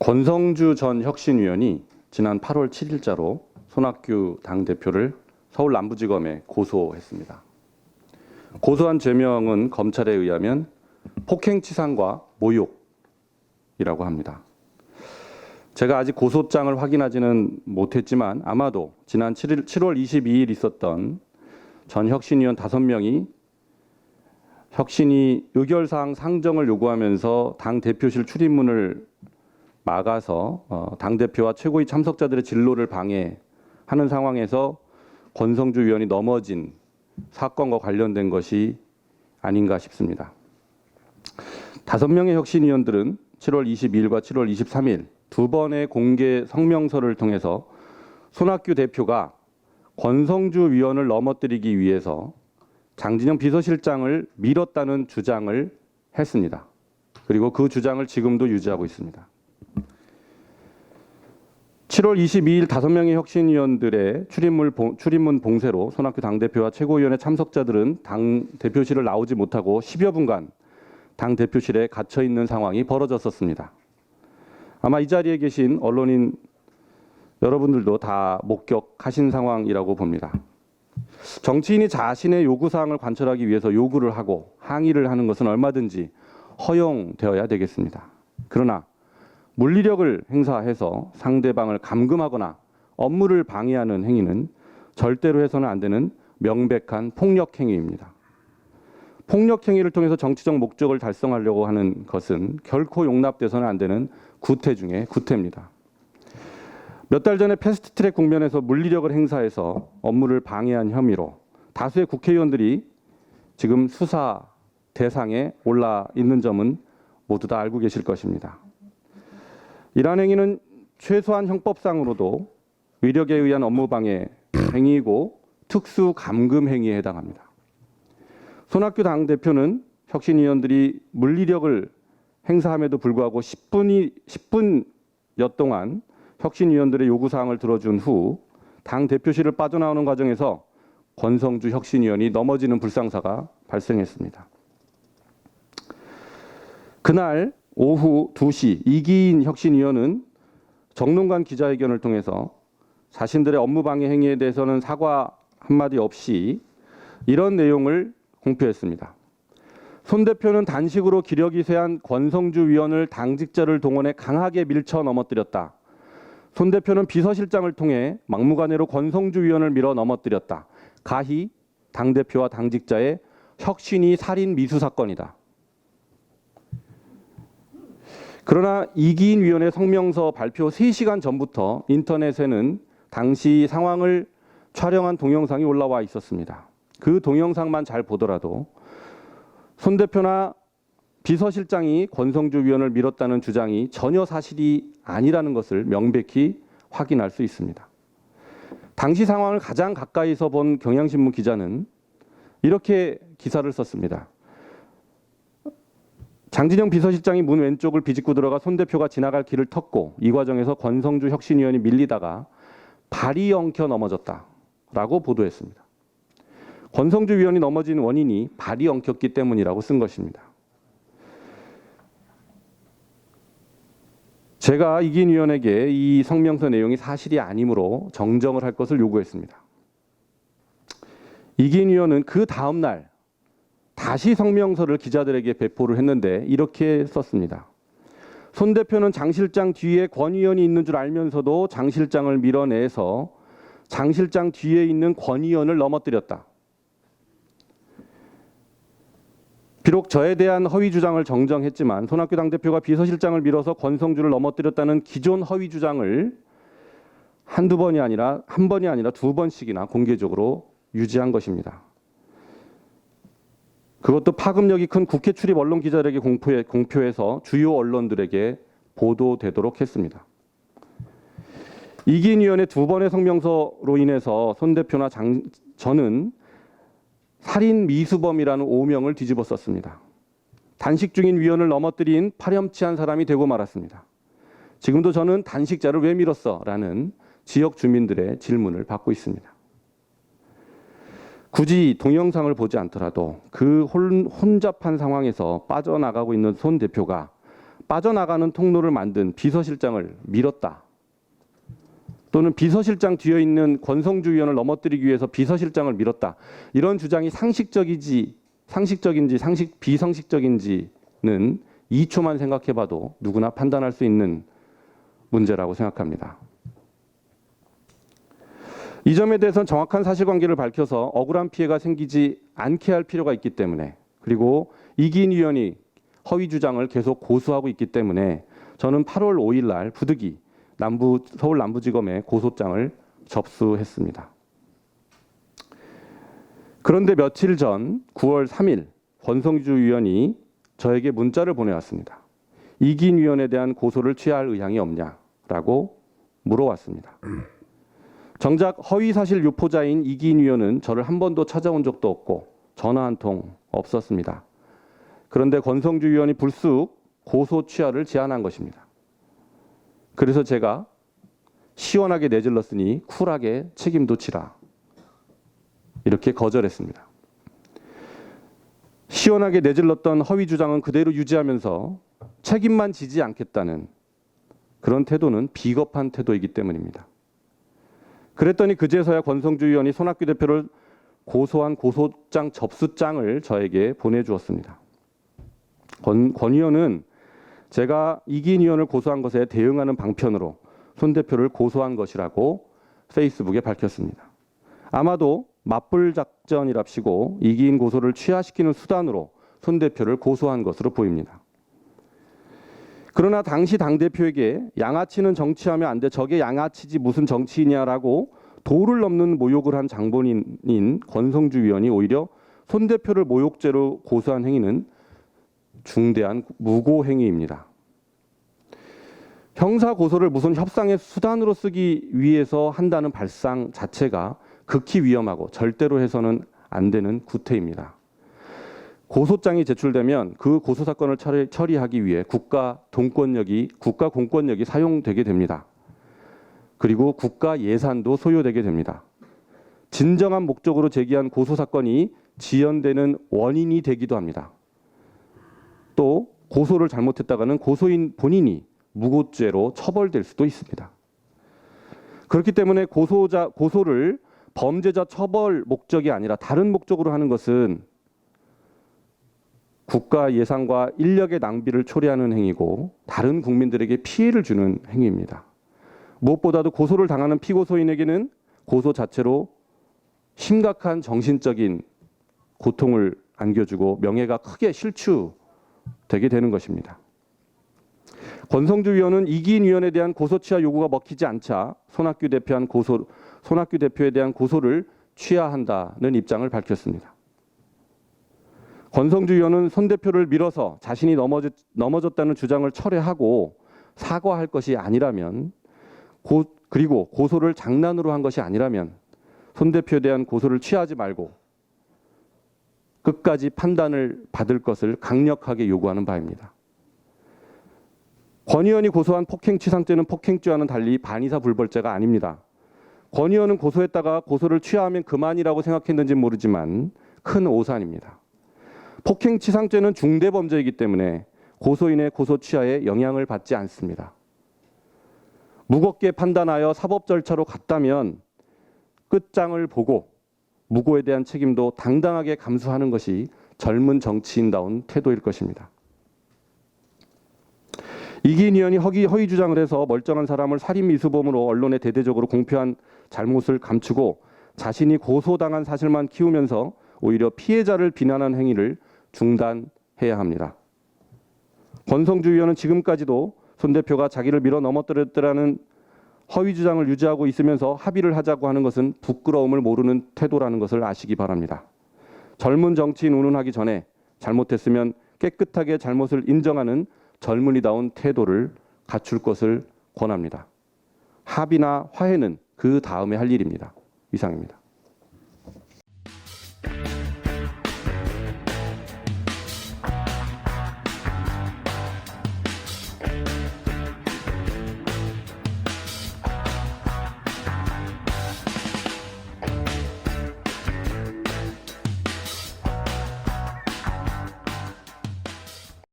권성주 전 혁신위원이 지난 8월 7일자로 손학규 당대표를 서울 남부지검에 고소했습니다. 고소한 죄명은 검찰에 의하면 폭행치상과 모욕이라고 합니다. 제가 아직 고소장을 확인하지는 못했지만 아마도 지난 7월 22일 있었던 전 혁신위원 5명이 혁신이 의결사항 상정을 요구하면서 당대표실 출입문을 막아서 당대표와 최고위 참석자들의 진로를 방해하는 상황에서 권성주 위원이 넘어진 사건과 관련된 것이 아닌가 싶습니다. 5명의 혁신위원들은 7월 22일과 7월 23일 두 번의 공개 성명서를 통해서 손학규 대표가 권성주 위원을 넘어뜨리기 위해서 장진영 비서실장을 밀었다는 주장을 했습니다. 그리고 그 주장을 지금도 유지하고 있습니다. 7월 22일 5명의 혁신위원들의 출입문 봉쇄로 손학규 당대표와 최고위원회 참석자들은 당대표실을 나오지 못하고 10여 분간 당대표실에 갇혀 있는 상황이 벌어졌었습니다. 아마 이 자리에 계신 언론인 여러분들도 다 목격하신 상황이라고 봅니다. 정치인이 자신의 요구사항을 관철하기 위해서 요구를 하고 항의를 하는 것은 얼마든지 허용되어야 되겠습니다. 그러나 물리력을 행사해서 상대방을 감금하거나 업무를 방해하는 행위는 절대로 해서는 안 되는 명백한 폭력 행위입니다. 폭력 행위를 통해서 정치적 목적을 달성하려고 하는 것은 결코 용납돼서는 안 되는 구태 중에 구태입니다. 몇 달 전에 패스트트랙 국면에서 물리력을 행사해서 업무를 방해한 혐의로 다수의 국회의원들이 지금 수사 대상에 올라 있는 점은 모두 다 알고 계실 것입니다. 이러한 행위는 최소한 형법상으로도 위력에 의한 업무방해 행위이고 특수 감금 행위에 해당합니다. 손학규 당대표는 혁신위원들이 물리력을 행사함에도 불구하고 10분여 동안 혁신위원들의 요구사항을 들어준 후 당대표실을 빠져나오는 과정에서 권성주 혁신위원이 넘어지는 불상사가 발생했습니다. 그날 오후 2시 이기인 혁신위원은 정론관 기자회견을 통해서 자신들의 업무방해 행위에 대해서는 사과 한마디 없이 이런 내용을 공표했습니다. 손 대표는 단식으로 기력이 쇠한 권성주 위원을 당직자를 동원해 강하게 밀쳐 넘어뜨렸다. 손 대표는 비서실장을 통해 막무가내로 권성주 위원을 밀어 넘어뜨렸다. 가히 당대표와 당직자의 혁신이 살인 미수 사건이다. 그러나 이기인 위원의 성명서 발표 3시간 전부터 인터넷에는 당시 상황을 촬영한 동영상이 올라와 있었습니다. 그 동영상만 잘 보더라도 손 대표나 비서실장이 권성주 위원을 밀었다는 주장이 전혀 사실이 아니라는 것을 명백히 확인할 수 있습니다. 당시 상황을 가장 가까이서 본 경향신문 기자는 이렇게 기사를 썼습니다. 장진영 비서실장이 문 왼쪽을 비집고 들어가 손 대표가 지나갈 길을 텄고 이 과정에서 권성주 혁신위원이 밀리다가 발이 엉켜 넘어졌다라고 보도했습니다. 권성주 위원이 넘어진 원인이 발이 엉켰기 때문이라고 쓴 것입니다. 제가 이기인 위원에게 이 성명서 내용이 사실이 아니므로 정정을 할 것을 요구했습니다. 이기인 위원은 그 다음 날 다시 성명서를 기자들에게 배포를 했는데 이렇게 썼습니다. 손 대표는 장 실장 뒤에 권 의원이 있는 줄 알면서도 장 실장을 밀어내서 장 실장 뒤에 있는 권 의원을 넘어뜨렸다. 비록 저에 대한 허위 주장을 정정했지만 손학규 당대표가 비서실장을 밀어서 권성주를 넘어뜨렸다는 기존 허위 주장을 한 번이 아니라 2번씩이나 공개적으로 유지한 것입니다. 그것도 파급력이 큰 국회 출입 언론 기자들에게 공표해서 주요 언론들에게 보도되도록 했습니다. 이기인 위원의 2번의 성명서로 인해서 손 대표나 저는 살인 미수범이라는 오명을 뒤집어 썼습니다. 단식 중인 위원을 넘어뜨린 파렴치한 사람이 되고 말았습니다. 지금도 저는 단식자를 왜 밀었어? 라는 지역 주민들의 질문을 받고 있습니다. 굳이 동영상을 보지 않더라도 그 혼잡한 상황에서 빠져나가고 있는 손 대표가 빠져나가는 통로를 만든 비서실장을 밀었다. 또는 비서실장 뒤에 있는 권성주 의원을 넘어뜨리기 위해서 비서실장을 밀었다. 이런 주장이 상식적인지 비상식적인지는 2초만 생각해봐도 누구나 판단할 수 있는 문제라고 생각합니다. 이 점에 대해서는 정확한 사실관계를 밝혀서 억울한 피해가 생기지 않게 할 필요가 있기 때문에, 그리고 이기인 의원이 허위 주장을 계속 고수하고 있기 때문에 저는 8월 5일 날 부득이 서울 남부지검에 고소장을 접수했습니다. 그런데 며칠 전 9월 3일 권성주 의원이 저에게 문자를 보내왔습니다. 이기인 의원에 대한 고소를 취할 의향이 없냐라고 물어왔습니다. 정작 허위사실 유포자인 이기인 의원은 저를 한 번도 찾아온 적도 없고 전화 한 통 없었습니다. 그런데 권성주 의원이 불쑥 고소 취하를 제안한 것입니다. 그래서 제가 시원하게 내질렀으니 쿨하게 책임도 지라. 이렇게 거절했습니다. 시원하게 내질렀던 허위 주장은 그대로 유지하면서 책임만 지지 않겠다는 그런 태도는 비겁한 태도이기 때문입니다. 그랬더니 그제서야 권성주 의원이 손학규 대표를 고소한 고소장 접수장을 저에게 보내주었습니다. 권 의원은 제가 이기인 의원을 고소한 것에 대응하는 방편으로 손 대표를 고소한 것이라고 페이스북에 밝혔습니다. 아마도 맞불 작전이랍시고 이기인 고소를 취하시키는 수단으로 손 대표를 고소한 것으로 보입니다. 그러나 당시 당대표에게 양아치는 정치하면 안 돼, 저게 양아치지 무슨 정치이냐라고 도를 넘는 모욕을 한 장본인인 권성주 의원이 오히려 손 대표를 모욕죄로 고소한 행위는 중대한 무고 행위입니다. 형사 고소를 무슨 협상의 수단으로 쓰기 위해서 한다는 발상 자체가 극히 위험하고 절대로 해서는 안 되는 구태입니다. 고소장이 제출되면 그 고소 사건을 처리하기 위해 국가 공권력이 사용되게 됩니다. 그리고 국가 예산도 소요되게 됩니다. 진정한 목적으로 제기한 고소 사건이 지연되는 원인이 되기도 합니다. 또 고소를 잘못했다가는 고소인 본인이 무고죄로 처벌될 수도 있습니다. 그렇기 때문에 고소를 범죄자 처벌 목적이 아니라 다른 목적으로 하는 것은 국가 예산과 인력의 낭비를 초래하는 행위고 다른 국민들에게 피해를 주는 행위입니다. 무엇보다도 고소를 당하는 피고소인에게는 고소 자체로 심각한 정신적인 고통을 안겨주고 명예가 크게 실추되게 되는 것입니다. 권성주 의원은 이기인 의원에 대한 고소 취하 요구가 먹히지 않자 손학규 대표에 대한 고소를 취하한다는 입장을 밝혔습니다. 권성주 의원은 손 대표를 밀어서 자신이 넘어졌다는 주장을 철회하고 사과할 것이 아니라면, 그리고 고소를 장난으로 한 것이 아니라면 손 대표에 대한 고소를 취하지 말고 끝까지 판단을 받을 것을 강력하게 요구하는 바입니다. 권 의원이 고소한 폭행치상죄는 폭행죄와는 달리 반의사불벌죄가 아닙니다. 권 의원은 고소했다가 고소를 취하하면 그만이라고 생각했는지는 모르지만 큰 오산입니다. 폭행치상죄는 중대범죄이기 때문에 고소인의 고소 취하에 영향을 받지 않습니다. 무겁게 판단하여 사법 절차로 갔다면 끝장을 보고 무고에 대한 책임도 당당하게 감수하는 것이 젊은 정치인다운 태도일 것입니다. 이기인 의원이 허위 주장을 해서 멀쩡한 사람을 살인 미수범으로 언론에 대대적으로 공표한 잘못을 감추고 자신이 고소당한 사실만 키우면서 오히려 피해자를 비난한 행위를 중단해야 합니다. 권성주 의원은 지금까지도 손 대표가 자기를 밀어 넘어뜨렸다는 허위 주장을 유지하고 있으면서 합의를 하자고 하는 것은 부끄러움을 모르는 태도라는 것을 아시기 바랍니다. 젊은 정치인 운운하기 전에 잘못했으면 깨끗하게 잘못을 인정하는 젊은이다운 태도를 갖출 것을 권합니다. 합의나 화해는 그 다음에 할 일입니다. 이상입니다.